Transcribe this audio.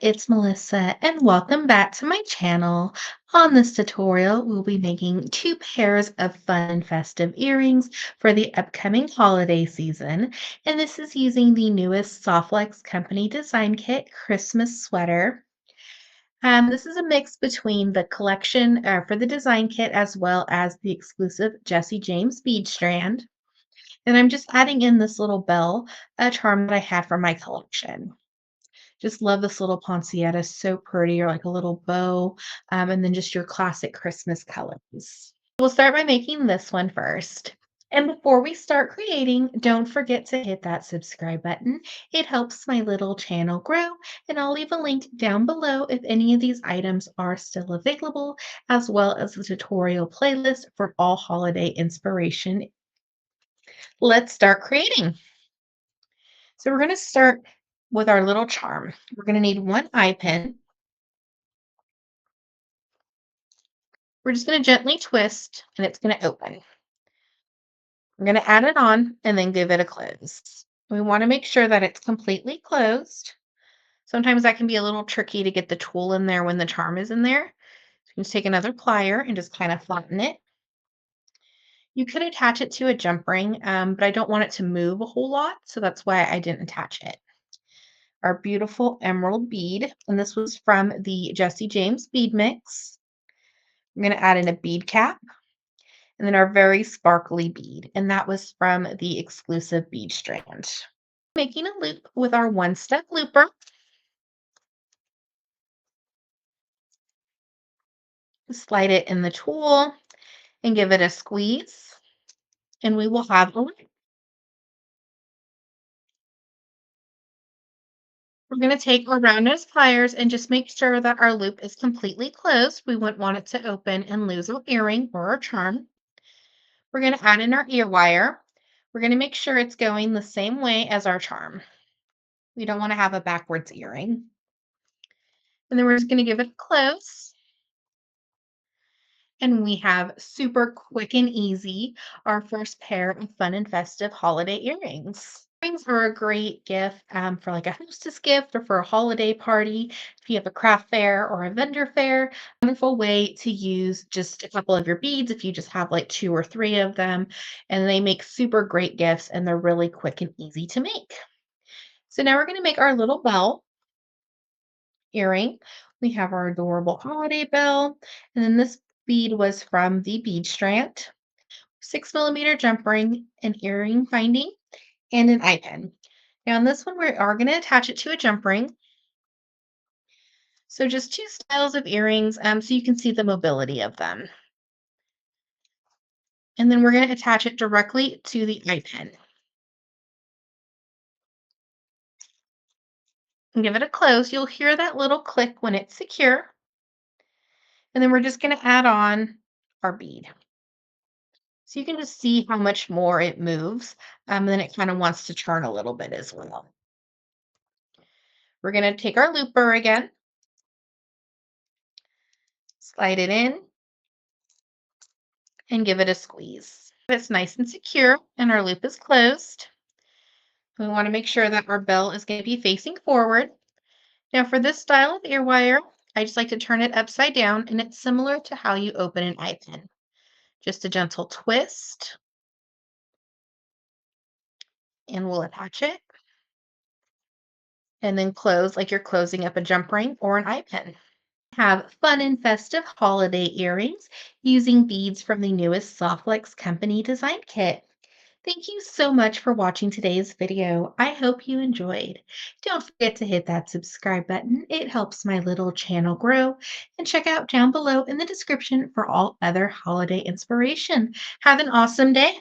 it's Melissa and welcome back to my channel. On this tutorial, we'll be making two pairs of fun and festive earrings for the upcoming holiday season. And this is using the newest Softlex Company design kit, Christmas Sweater. This is a mix between the collection for the design kit as well as the exclusive Jesse James bead strand. And I'm just adding in this little bell, a charm that I had from my collection. Just love this little poinsettia, so pretty, or like a little bow, and then just your classic Christmas colors. We'll start by making this one first. And before we start creating, don't forget to hit that subscribe button. It helps my little channel grow, and I'll leave a link down below if any of these items are still available, as well as the tutorial playlist for all holiday inspiration. Let's start creating. So we're going to start with our little charm. We're going to need one eye pin. We're just going to gently twist and it's going to open. We're going to add it on and then give it a close. We want to make sure that it's completely closed. Sometimes that can be a little tricky to get the tool in there when the charm is in there. So you can just take another plier and just kind of flatten it. You could attach it to a jump ring, but I don't want it to move a whole lot, so that's why I didn't attach it. Our beautiful emerald bead, and this was from the Jesse James bead mix. I'm going to add in a bead cap. And then our very sparkly bead, and that was from the exclusive bead strand. Making a loop with our one-step looper. Slide it in the tool and give it a squeeze, and we will have a loop. We're going to take our round nose pliers and just make sure that our loop is completely closed. We wouldn't want it to open and lose our earring or our charm. We're going to add in our ear wire. We're going to make sure it's going the same way as our charm. We don't want to have a backwards earring. And then we're just going to give it a close. And we have super quick and easy our first pair of fun and festive holiday earrings. Earrings are a great gift for like a hostess gift or for a holiday party. If you have a craft fair or a vendor fair, wonderful way to use just a couple of your beads if you just have like two or three of them. And they make super great gifts and they're really quick and easy to make. So now we're going to make our little bell earring. We have our adorable holiday bell. And then this bead was from the bead strand, 6 millimeter jump ring, an earring binding, and an eye pin. Now on this one, we are going to attach it to a jump ring. So just two styles of earrings so you can see the mobility of them. And then we're going to attach it directly to the eye pin. And give it a close. You'll hear that little click when it's secure. And then we're just going to add on our bead. So you can just see how much more it moves. And then it kind of wants to turn a little bit as well. We're going to take our looper again, slide it in, and give it a squeeze. It's nice and secure, and our loop is closed. We want to make sure that our bell is going to be facing forward. Now for this style of ear wire, I just like to turn it upside down, and it's similar to how you open an eye pin. Just a gentle twist, and we'll attach it. And then close like you're closing up a jump ring or an eye pin. Have fun and festive holiday earrings using beads from the newest Softlex Company design kit. Thank you so much for watching today's video. I hope you enjoyed. Don't forget to hit that subscribe button. It helps my little channel grow. And check out down below in the description for all other holiday inspiration. Have an awesome day.